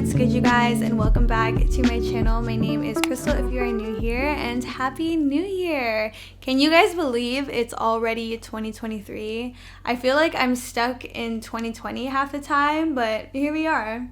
what's good, you guys, and welcome back to my channel. My name is Crystal if you are new here, and happy new year. Can you guys believe it's already 2023? I feel like I'm stuck in 2020 half the time, but here we are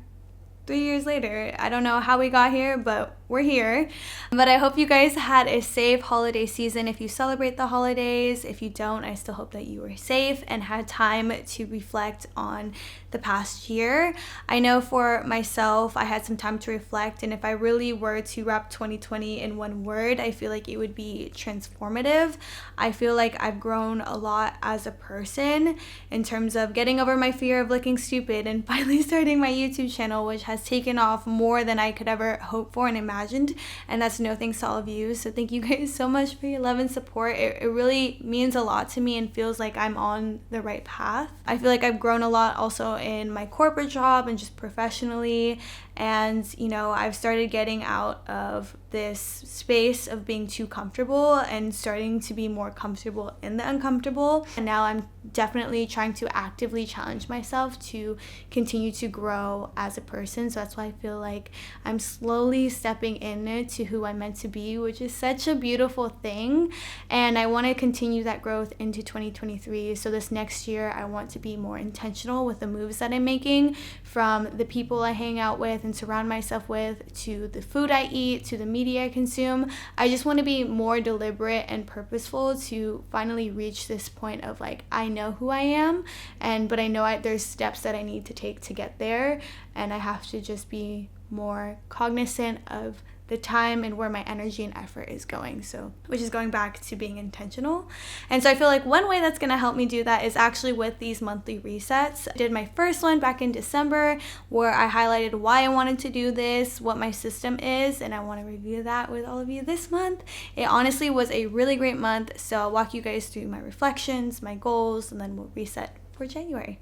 3 years later. I don't know how we got here, but we're here. But I hope you guys had a safe holiday season if you celebrate the holidays. If you don't, I still hope that you were safe and had time to reflect on the past year. I know for myself, I had some time to reflect, and if I really were to wrap 2020 in one word, I feel like it would be transformative. I feel like I've grown a lot as a person in terms of getting over my fear of looking stupid and finally starting my YouTube channel, which has taken off more than I could ever hope for and imagined, and that's no thanks to all of you. So thank you guys so much for your love and support. It really means a lot to me and feels like I'm on the right path. I feel like I've grown a lot also in my corporate job and just professionally, and I've started getting out of this space of being too comfortable and starting to be more comfortable in the uncomfortable. And now I'm definitely trying to actively challenge myself to continue to grow as a person. So that's why I feel like I'm slowly stepping into who I'm meant to be, which is such a beautiful thing. And I want to continue that growth into 2023. So this next year, I want to be more intentional with the moves that I'm making, from the people I hang out with and surround myself with, to the food I eat, to the media I consume. I just want to be more deliberate and purposeful to finally reach this point of like, I know who I am, but I know there's steps that I need to take to get there, and I have to just be more cognizant of the time and where my energy and effort is going. So, which is going back to being intentional. And so I feel like one way that's going to help me do that is actually with these monthly resets. I did my first one back in December where I highlighted why I wanted to do this, what my system is, and I want to review that with all of you this month. It honestly was a really great month. So I'll walk you guys through my reflections, my goals, and then we'll reset for January.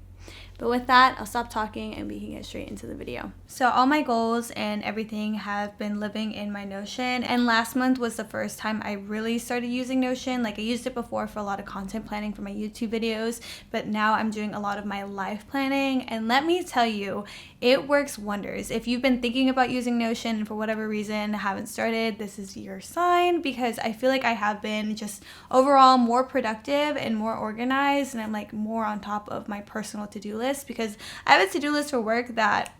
But with that, I'll stop talking and we can get straight into the video. So all my goals and everything have been living in my Notion, and last month was the first time I really started using Notion. Like, I used it before for a lot of content planning for my YouTube videos, but now I'm doing a lot of my life planning, and let me tell you, it works wonders. If you've been thinking about using Notion and for whatever reason haven't started, this is your sign, because I feel like I have been just overall more productive and more organized, and I'm like more on top of my personal to-do list, because I have a to-do list for work that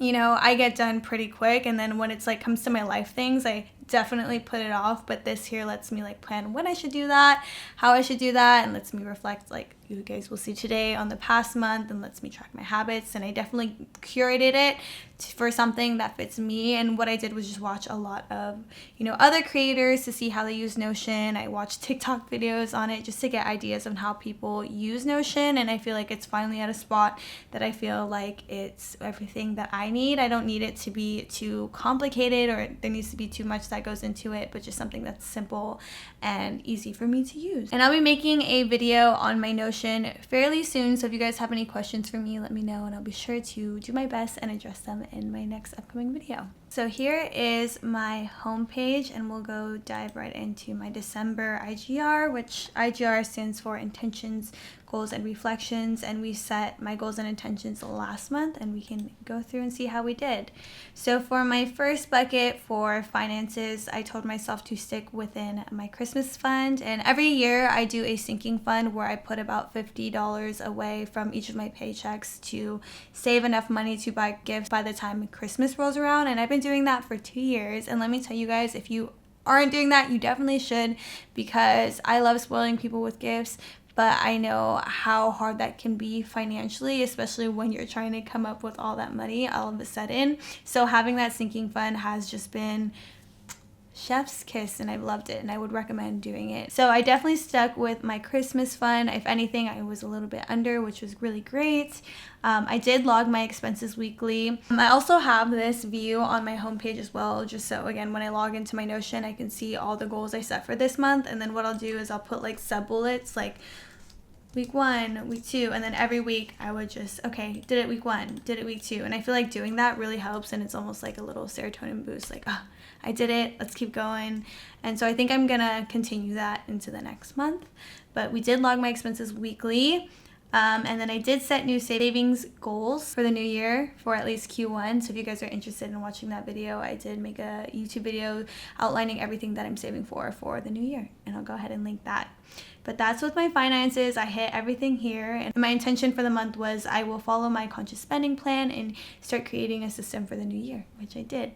I get done pretty quick, and then when it's like comes to my life things, I definitely put it off. But this here lets me like plan when I should do that, how I should do that, and lets me reflect, like you guys will see today, on the past month, and lets me track my habits. And I definitely curated it for something that fits me. And what I did was just watch a lot of other creators to see how they use Notion. I watched TikTok videos on it just to get ideas on how people use Notion, and I feel like it's finally at a spot that I feel like it's everything that I need. I don't need it to be too complicated, or there needs to be too much that goes into it, but just something that's simple and easy for me to use. And I'll be making a video on my Notion fairly soon, so if you guys have any questions for me, let me know, and I'll be sure to do my best and address them in my next upcoming video. So here is my homepage, and we'll go dive right into my December IGR, which IGR stands for Intentions, Goals, and Reflections, and we set my goals and intentions last month, and we can go through and see how we did. So for my first bucket for finances, I told myself to stick within my Christmas fund, and every year I do a sinking fund where I put about $50 away from each of my paychecks to save enough money to buy gifts by the time Christmas rolls around, and I've been doing that for 2 years. And let me tell you guys, if you aren't doing that, you definitely should, because I love spoiling people with gifts, but I know how hard that can be financially, especially when you're trying to come up with all that money all of a sudden. So having that sinking fund has just been chef's kiss, and I've loved it, and I would recommend doing it. So I definitely stuck with my Christmas fund. If anything, I was a little bit under, which was really great. I did log my expenses weekly. I also have this view on my homepage as well, just so again, when I log into my Notion, I can see all the goals I set for this month. And then what I'll do is I'll put like sub bullets, like week 1, week 2, and then every week I would just, okay, did it week 1, did it week 2, and I feel like doing that really helps, and it's almost like a little serotonin boost, like, oh, I did it, let's keep going. And so I think I'm gonna continue that into the next month. But we did log my expenses weekly. And then I did set new savings goals for the new year for at least Q1. So if you guys are interested in watching that video, I did make a YouTube video outlining everything that I'm saving for the new year. And I'll go ahead and link that. But that's with my finances. I hit everything here. And my intention for the month was I will follow my conscious spending plan and start creating a system for the new year, which I did.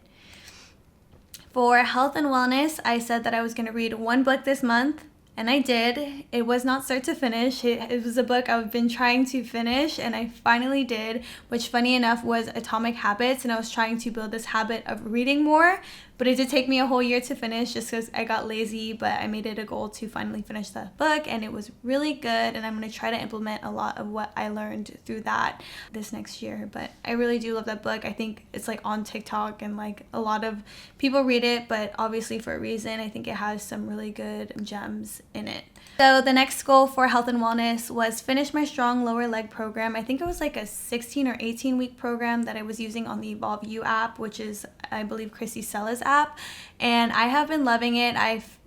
For health and wellness, I said that I was going to read one book this month. And I did. It was not start to finish. It was a book I've been trying to finish, and I finally did, which funny enough was Atomic Habits, and I was trying to build this habit of reading more, but it did take me a whole year to finish just because I got lazy, but I made it a goal to finally finish that book, and it was really good, and I'm going to try to implement a lot of what I learned through that this next year. But I really do love that book. I think it's like on TikTok, and like a lot of people read it, but obviously for a reason. I think it has some really good gems in it. So the next goal for health and wellness was finish my strong lower leg program. I think it was like a 16 or 18 week program that I was using on the Evolve You app, which is, I believe, Chrissy Sella's app. And I have been loving it.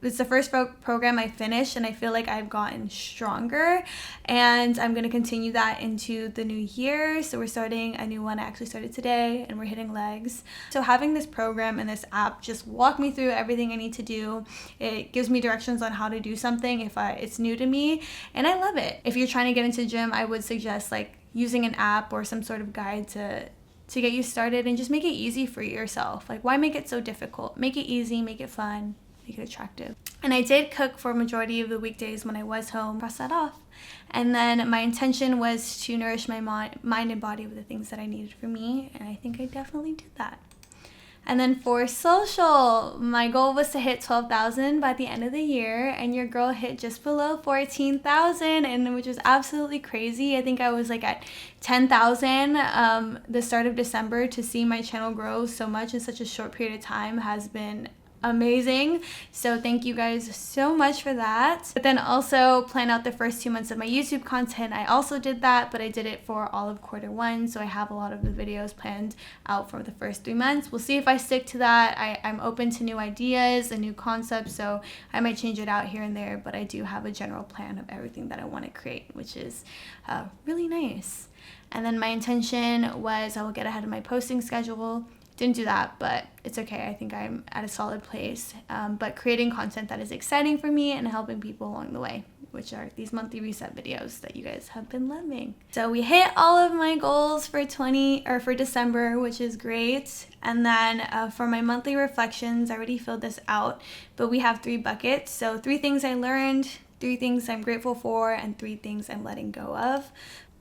It's the first program I finished, and I feel like I've gotten stronger, and I'm going to continue that into the new year. So we're starting a new one. I actually started today, and we're hitting legs. So having this program and this app just walk me through everything I need to do. It gives me directions on how to do something if it's new to me, and I love it. If you're trying to get into the gym, I would suggest like using an app or some sort of guide to get you started, and just make it easy for yourself. Like, why make it so difficult? Make it easy, make it fun, make it attractive. And I did cook for a majority of the weekdays when I was home. Cross that off. And then my intention was to nourish my mind and body with the things that I needed for me, and I think I definitely did that. And then for social, my goal was to hit 12,000 by the end of the year, and your girl hit just below 14,000, and which was absolutely crazy. I think I was like at 10,000 the start of December. To see my channel grow so much in such a short period of time has been amazing. So thank you guys so much for that. But then also plan out the first 2 months of my YouTube content. I also did that, but I did it for all of Q1. So I have a lot of the videos planned out for the first 3 months. We'll see if I stick to that. I'm open to new ideas and new concepts, so I might change it out here and there, but I do have a general plan of everything that I want to create, which is really nice. And then my intention was I will get ahead of my posting schedule. Didn't do that, but it's okay. I think I'm at a solid place. But creating content that is exciting for me and helping people along the way, which are these monthly reset videos that you guys have been loving. So we hit all of my goals for December, which is great. And then for my monthly reflections, I already filled this out, but we have 3 buckets. So 3 things I learned, 3 things I'm grateful for, and 3 things I'm letting go of.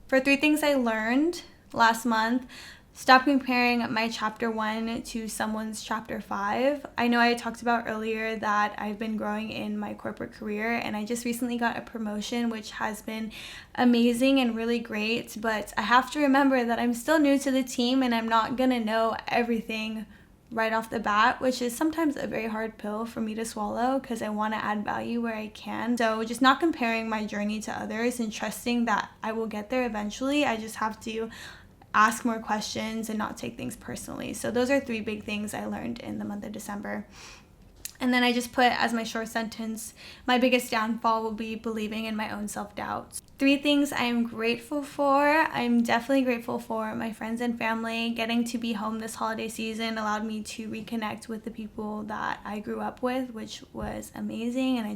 For 3 things I learned last month, stop comparing my chapter 1 to someone's chapter 5. I know I talked about earlier that I've been growing in my corporate career, and I just recently got a promotion, which has been amazing and really great, but I have to remember that I'm still new to the team, and I'm not gonna know everything right off the bat, which is sometimes a very hard pill for me to swallow because I want to add value where I can. So just not comparing my journey to others and trusting that I will get there eventually. I just have to ask more questions and not take things personally. So those are 3 big things I learned in the month of December. And then I just put as my short sentence, my biggest downfall will be believing in my own self-doubt. 3 things I'm grateful for. I'm definitely grateful for my friends and family. Getting to be home this holiday season allowed me to reconnect with the people that I grew up with, which was amazing. And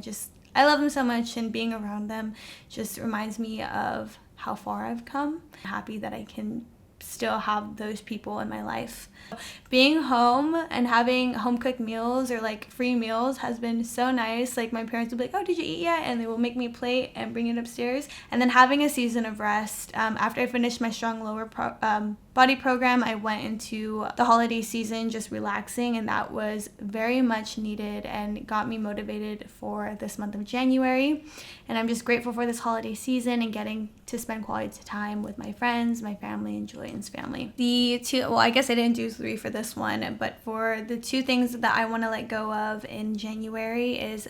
I love them so much, and being around them just reminds me of how far I've come. I'm happy that I can still have those people in my life. Being home and having home cooked meals or like free meals has been so nice. Like my parents will be like, oh, did you eat yet? And they will make me a plate and bring it upstairs. And then having a season of rest. After I finished my strong lower body program, I went into the holiday season just relaxing, and that was very much needed and got me motivated for this month of January. And I'm just grateful for this holiday season and getting to spend quality time with my friends, my family, and Julian's family. I guess I didn't do 3 for this one, but for the 2 things that I want to let go of in January is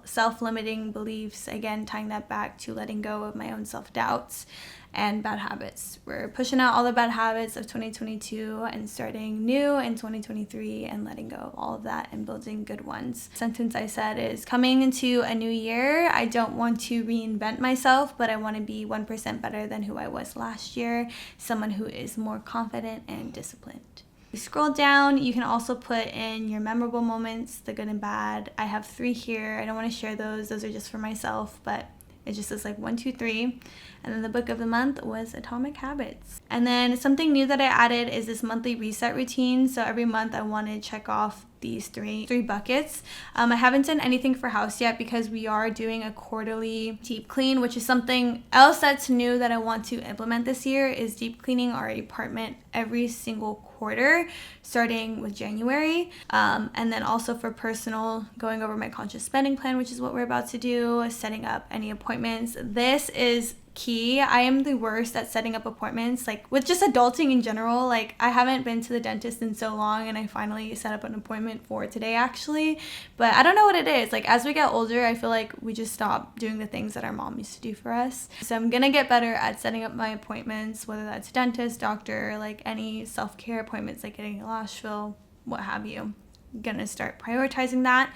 self-limiting beliefs, again tying that back to letting go of my own self-doubts, and bad habits. We're pushing out all the bad habits of 2022 and starting new in 2023 and letting go of all of that and building good ones. The sentence I said is, coming into a new year, I don't want to reinvent myself, but I want to be 1% better than who I was last year, someone who is more confident and disciplined. You scroll down, you can also put in your memorable moments, the good and bad. I have 3 here. I don't want to share those are just for myself, but it just says like 1, 2, 3. And then the book of the month was Atomic Habits. And then something new that I added is this monthly reset routine. So every month I want to check off these three buckets. I haven't done anything for house yet because we are doing a quarterly deep clean, which is something else that's new that I want to implement this year, is deep cleaning our apartment every single quarter starting with January. And then also for personal, going over my conscious spending plan, which is what we're about to do, setting up any appointments. This is key. I am the worst at setting up appointments, like with just adulting in general. Like I haven't been to the dentist in so long, and I finally set up an appointment for today actually, but I don't know what it is. Like as we get older, I feel like we just stop doing the things that our mom used to do for us. So I'm gonna get better at setting up my appointments, whether that's dentist, doctor, like any self-care appointments like getting a lash fill, what have you. Gonna start prioritizing that,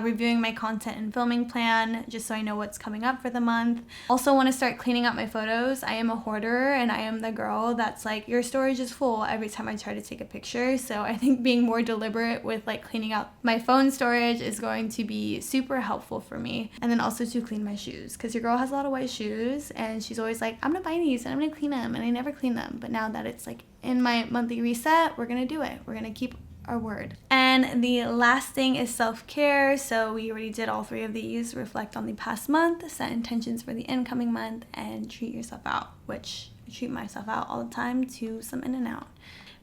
reviewing my content and filming plan just so I know what's coming up for the month. Also want to start cleaning out my photos. I am a hoarder, and I am the girl that's like, your storage is full every time I try to take a picture. So I think being more deliberate with like cleaning out my phone storage is going to be super helpful for me. And then also to clean my shoes, because your girl has a lot of white shoes and she's always like, I'm gonna buy these and I'm gonna clean them, and I never clean them. But now that it's like in my monthly reset, we're gonna do it. We're gonna keep our word. And the last thing is self-care. So we already did all 3 of these. Reflect on the past month, set intentions for the incoming month, and treat yourself out, which I treat myself out all the time to some In-N-Out.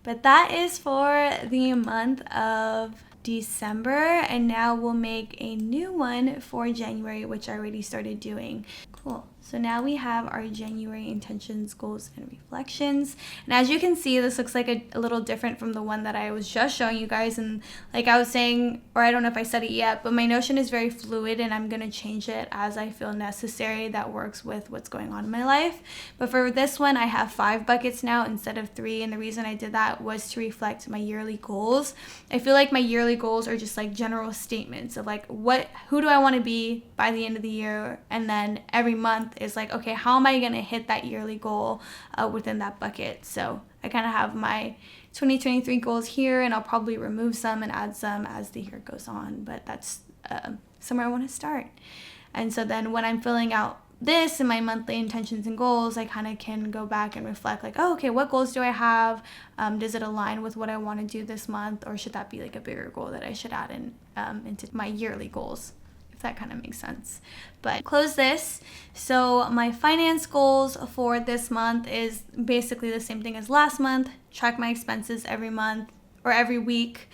But that is for the month of December, and now we'll make a new one for January, which I already started doing. Cool. So now we have our January intentions, goals, and reflections. And as you can see, this looks like a little different from the one that I was just showing you guys. And like I was saying, or I don't know if I said it yet, but my Notion is very fluid, and I'm going to change it as I feel necessary that works with what's going on in my life. But for this one, I have 5 buckets now instead of 3. And the reason I did that was to reflect my yearly goals. I feel like my yearly goals are just like general statements of like, who do I want to be by the end of the year? And then every month is like, okay, how am I going to hit that yearly goal within that bucket? So I kind of have my 2023 goals here, and I'll probably remove some and add some as the year goes on, but that's somewhere I want to start. And so then when I'm filling out this in my monthly intentions and goals, I kind of can go back and reflect like, oh, okay, what goals do I have? Does it align with what I want to do this month, or should that be like a bigger goal that I should add in into my yearly goals? If that kind of makes sense. But close this. So my finance goals for this month is basically the same thing as last month. Track my expenses every month or every week.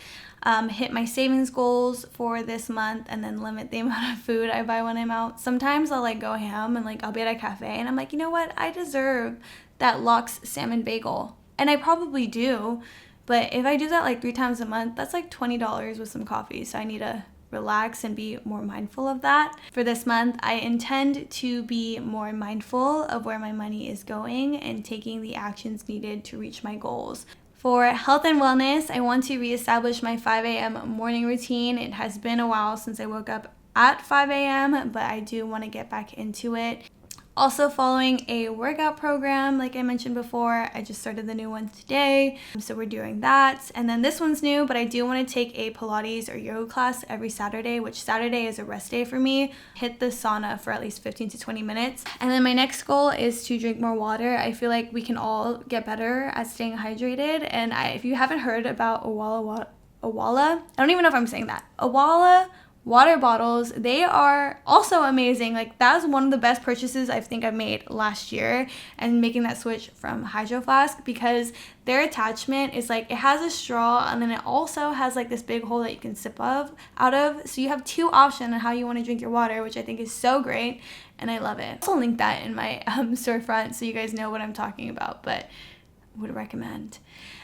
Hit my savings goals for this month, and then limit the amount of food I buy when I'm out. Sometimes I'll like go ham and like I'll be at a cafe and I'm like, you know what? I deserve that lox salmon bagel. And I probably do. But if I do that like 3 times a month, that's like $20 with some coffee. So I need to relax and be more mindful of that. For this month, I intend to be more mindful of where my money is going and taking the actions needed to reach my goals. For health and wellness, I want to reestablish my 5 a.m. morning routine. It has been a while since I woke up at 5 a.m., but I do want to get back into it. Also following a workout program, like I mentioned before. I just started the new one today, so we're doing that. And then this one's new, but I do want to take a Pilates or yoga class every Saturday, which Saturday is a rest day for me. Hit the sauna for at least 15 to 20 minutes. And then my next goal is to drink more water. I feel like we can all get better at staying hydrated. And if you haven't heard about Awala, I don't even know if I'm saying that. Awala water bottles, they are also amazing. Like that was one of the best purchases I think I've made last year, and making that switch from Hydro Flask, because their attachment is like, it has a straw and then it also has like this big hole that you can sip out of. So you have 2 options on how you want to drink your water, which I think is so great, and I love it. I'll also link that in my storefront so you guys know what I'm talking about. But would recommend.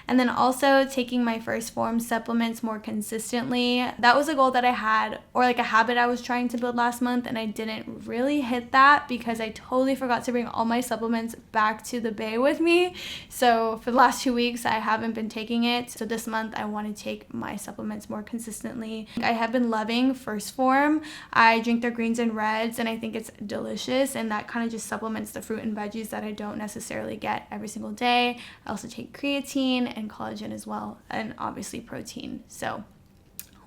And then also taking my first form supplements more consistently. That was a goal that I had, or like a habit I was trying to build last month, and I didn't really hit that because I totally forgot to bring all my supplements back to the bay with me. So for the last 2 weeks, I haven't been taking it. So this month, I want to take my supplements more consistently. I have been loving First Form. I drink their greens and reds, and I think it's delicious, and that kind of just supplements the fruit and veggies that I don't necessarily get every single day. I also take creatine and collagen as well, and obviously protein. So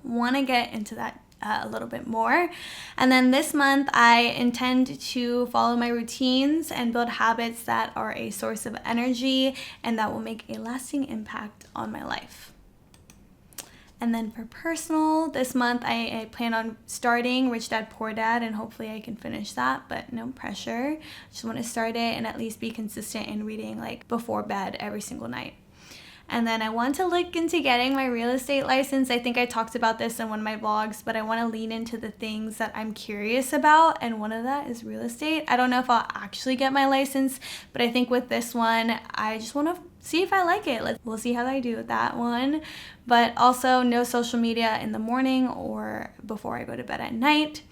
want to get into that a little bit more. And then this month I intend to follow my routines and build habits that are a source of energy and that will make a lasting impact on my life. And then for personal, this month I plan on starting Rich Dad Poor Dad, and hopefully I can finish that, but no pressure. Just want to start it and at least be consistent in reading like before bed every single night. And then I want to look into getting my real estate license. I think I talked about this in one of my vlogs, but I want to lean into the things that I'm curious about, and one of that is real estate. I don't know if I'll actually get my license, but I think with this one, I just want to see if I like it. We'll see how I do with that one. But also no social media in the morning or before I go to bed at night.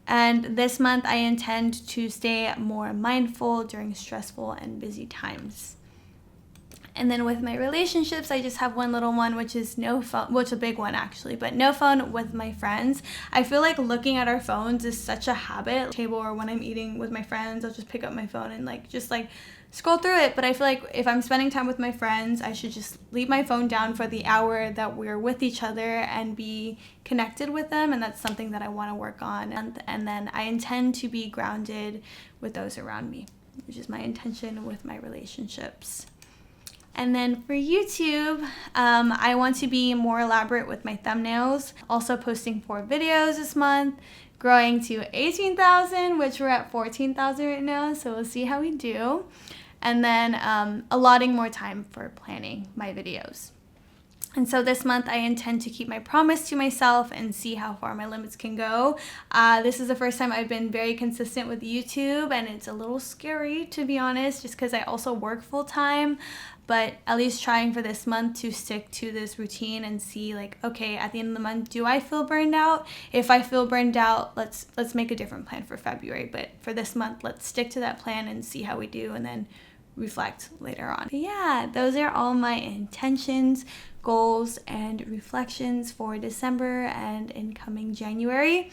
And this month I intend to stay more mindful during stressful and busy times. And then with my relationships, I just have one little one, which is no phone, which is a big one actually, but no phone with my friends. I feel like looking at our phones is such a habit. Table, or when I'm eating with my friends, I'll just pick up my phone and just scroll through it. But I feel like if I'm spending time with my friends, I should just leave my phone down for the hour that we're with each other and be connected with them. And that's something that I want to work on. And then I intend to be grounded with those around me, which is my intention with my relationships. And then for YouTube, I want to be more elaborate with my thumbnails. Also posting 4 videos this month, growing to 18,000, which we're at 14,000 right now. So we'll see how we do. And then allotting more time for planning my videos. And so this month I intend to keep my promise to myself and see how far my limits can go. This is the first time I've been very consistent with YouTube, and it's a little scary, to be honest, just because I also work full time. But at least trying for this month to stick to this routine and see okay, at the end of the month, do I feel burned out? If I feel burned out, let's make a different plan for February. But for this month, let's stick to that plan and see how we do, and then reflect later on. But yeah, those are all my intentions, goals, and reflections for December and incoming January.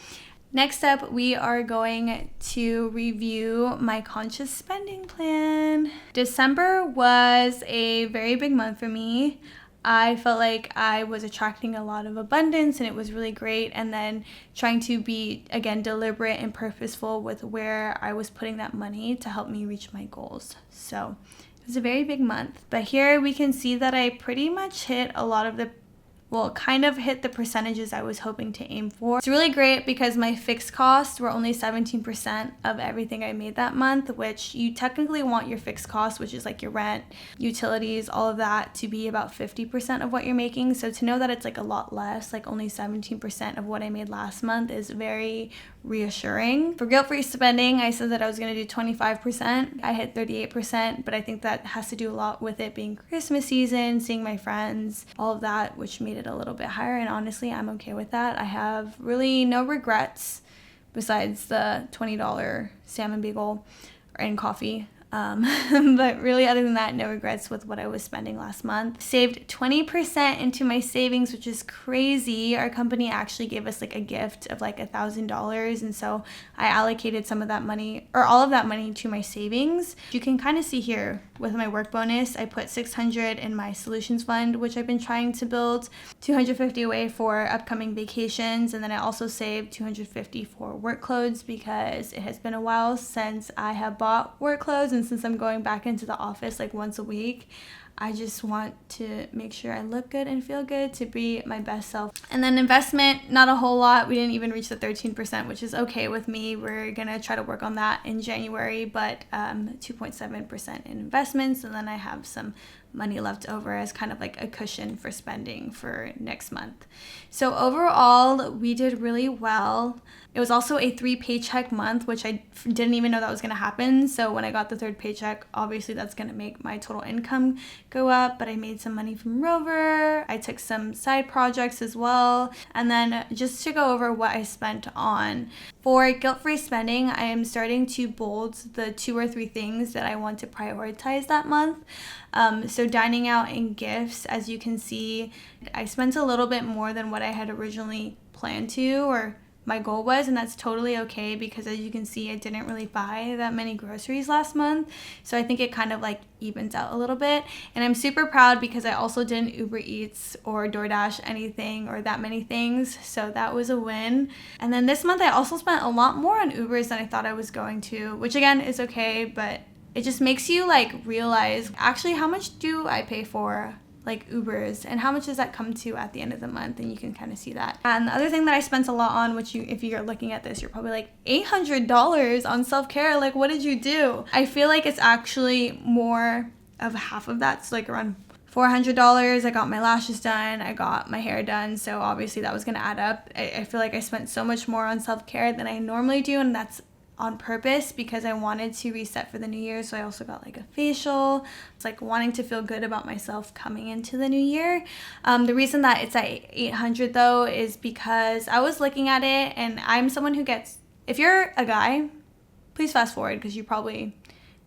Next up, we are going to review my conscious spending plan. December was a very big month for me. I felt like I was attracting a lot of abundance, and it was really great. And then trying to be, again, deliberate and purposeful with where I was putting that money to help me reach my goals. So it was a very big month. But here we can see that I pretty much hit a lot of the kind of hit the percentages I was hoping to aim for. It's really great because my fixed costs were only 17% of everything I made that month, which you technically want your fixed costs, which is like your rent, utilities, all of that, to be about 50% of what you're making. So to know that it's a lot less, only 17% of what I made last month, is very reassuring. For guilt-free spending, I said that I was going to do 25%. I hit 38%, but I think that has to do a lot with it being Christmas season, seeing my friends, all of that, which made it a little bit higher. And honestly, I'm okay with that. I have really no regrets besides the $20 salmon bagel and coffee. But really, other than that, no regrets with what I was spending last month. Saved 20% into my savings, which is crazy. Our company actually gave us a gift of $1,000, and so I allocated some of that money, or all of that money, to my savings. You can kind of see here with my work bonus, I put $600 in my solutions fund, which I've been trying to build, $250 away for upcoming vacations, and then I also saved $250 for work clothes because it has been a while since I have bought work clothes, and since I'm going back into the office once a week, I just want to make sure I look good and feel good to be my best self. And then investment, not a whole lot. We didn't even reach the 13%, which is okay with me. We're going to try to work on that in January, but 2.7% in investments. And then I have some money left over as kind of a cushion for spending for next month. So overall, we did really well. It was also a 3 paycheck month, which I didn't even know that was going to happen. So when I got the third third paycheck, obviously that's going to make my total income go up, but I made some money from Rover. I took some side projects as well. And then just to go over what I spent on. For guilt-free spending, I am starting to bold the 2 or 3 things that I want to prioritize that month. So dining out and gifts, as you can see, I spent a little bit more than what I had originally planned to, or my goal was, and that's totally okay because as you can see, I didn't really buy that many groceries last month. So I think it kind of like evens out a little bit. And I'm super proud because I also didn't Uber Eats or DoorDash anything or that many things. So that was a win. And then this month I also spent a lot more on Ubers than I thought I was going to, which again is okay, but it just makes you like realize actually how much do I pay for like Ubers and how much does that come to at the end of the month, and you can kind of see that. And the other thing that I spent a lot on, which if you're looking at this, you're probably like $800 on self-care, like what did you do? I feel like it's actually more of half of that, so like around $400. I got my lashes done, I got my hair done, so obviously that was gonna add up. I feel like I spent so much more on self-care than I normally do, and that's on purpose because I wanted to reset for the new year. So I also got like a facial. It's like wanting to feel good about myself coming into the new year. The reason that it's at $800 though is because I was looking at it, and I'm someone who gets, if you're a guy, please fast forward because you probably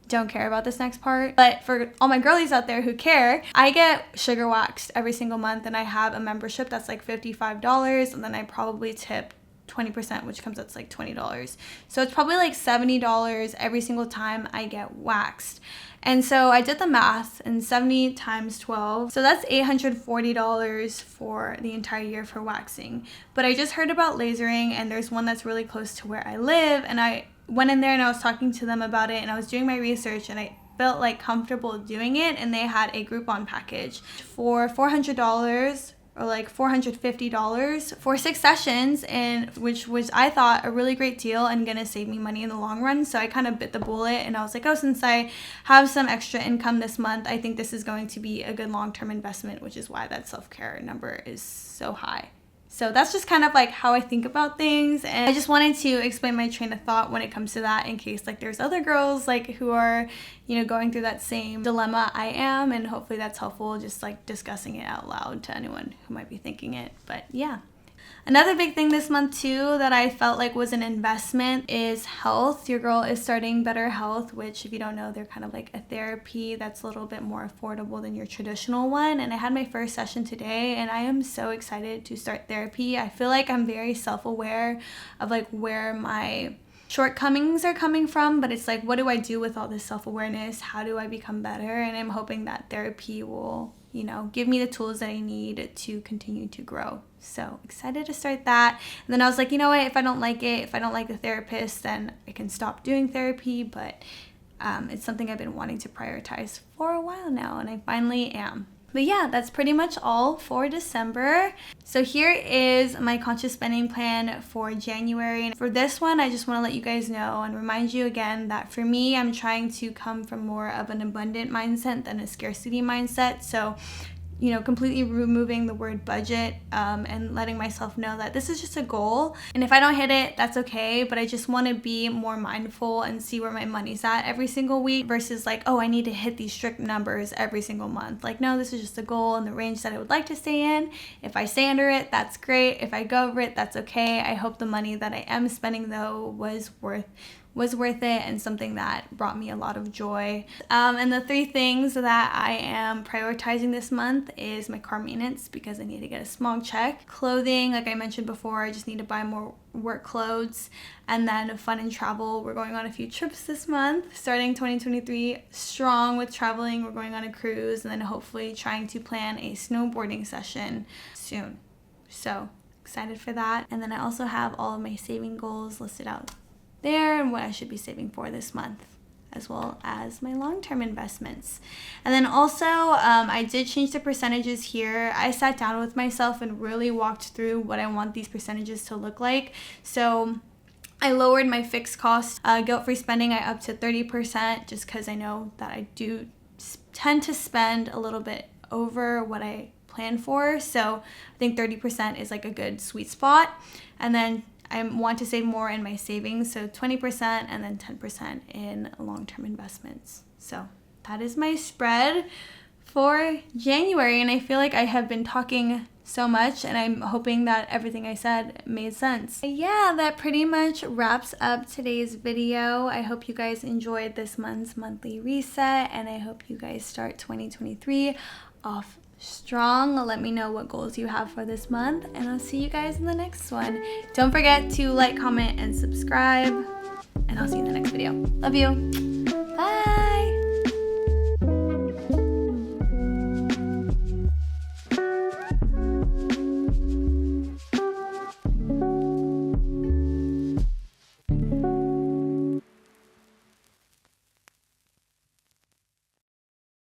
don't care about this next part. But for all my girlies out there who care, I get sugar waxed every single month, and I have a membership that's like $55, and then I probably tip 20%, which comes out to like $20. So it's probably like $70 every single time I get waxed. And so I did the math, and 70 times 12, so that's $840 for the entire year for waxing. But I just heard about lasering, and there's one that's really close to where I live, and I went in there and I was talking to them about it, and I was doing my research, and I felt like comfortable doing it, and they had a Groupon package for $400 or like $450 for 6 sessions, and which was, I thought, a really great deal and gonna save me money in the long run. So I kind of bit the bullet, and I was like, oh, since I have some extra income this month, I think this is going to be a good long-term investment, which is why that self-care number is so high. So that's just kind of like how I think about things, and I just wanted to explain my train of thought when it comes to that, in case like there's other girls like who are, you know, going through that same dilemma I am, and hopefully that's helpful, just like discussing it out loud to anyone who might be thinking it. But yeah. Another big thing this month too that I felt like was an investment is health. Your girl is starting Better Health, which if you don't know, they're kind of like a therapy that's a little bit more affordable than your traditional one. And I had my first session today, and I am so excited to start therapy. I feel like I'm very self-aware of like where my shortcomings are coming from, but it's like, what do I do with all this self-awareness? How do I become better? And I'm hoping that therapy will, you know, give me the tools that I need to continue to grow. So excited to start that. And then I was like, you know what, if I don't like it, if I don't like the therapist, then I can stop doing therapy. But it's something I've been wanting to prioritize for a while now, and I finally am. But yeah, that's pretty much all for December. So here is my conscious spending plan for January. And for this one, I just want to let you guys know and remind you again that for me, I'm trying to come from more of an abundant mindset than a scarcity mindset. So, you know, completely removing the word budget and letting myself know that this is just a goal. And if I don't hit it, that's okay. But I just want to be more mindful and see where my money's at every single week versus like, oh, I need to hit these strict numbers every single month. Like, no, this is just a goal in the range that I would like to stay in. If I stay under it, that's great. If I go over it, that's okay. I hope the money that I am spending though was worth it and something that brought me a lot of joy. And the 3 things that I am prioritizing this month is my car maintenance, because I need to get a smog check. Clothing, like I mentioned before, I just need to buy more work clothes. And then fun and travel. We're going on a few trips this month, starting 2023 strong with traveling. We're going on a cruise, and then hopefully trying to plan a snowboarding session soon. So excited for that. And then I also have all of my saving goals listed out there and what I should be saving for this month, as well as my long-term investments. And then also I did change the percentages here. I sat down with myself and really walked through what I want these percentages to look like. So I lowered my fixed cost guilt-free spending. I upped to 30% just because I know that I do tend to spend a little bit over what I plan for. So I think 30% is like a good sweet spot. And then I want to save more in my savings, so 20% and then 10% in long-term investments. So that is my spread for January, and I feel like I have been talking so much, and I'm hoping that everything I said made sense. Yeah, that pretty much wraps up today's video. I hope you guys enjoyed this month's monthly reset, and I hope you guys start 2023 off strong. Let me know what goals you have for this month, and I'll see you guys in the next one. Don't forget to like, comment, and subscribe, and I'll see you in the next video. Love you.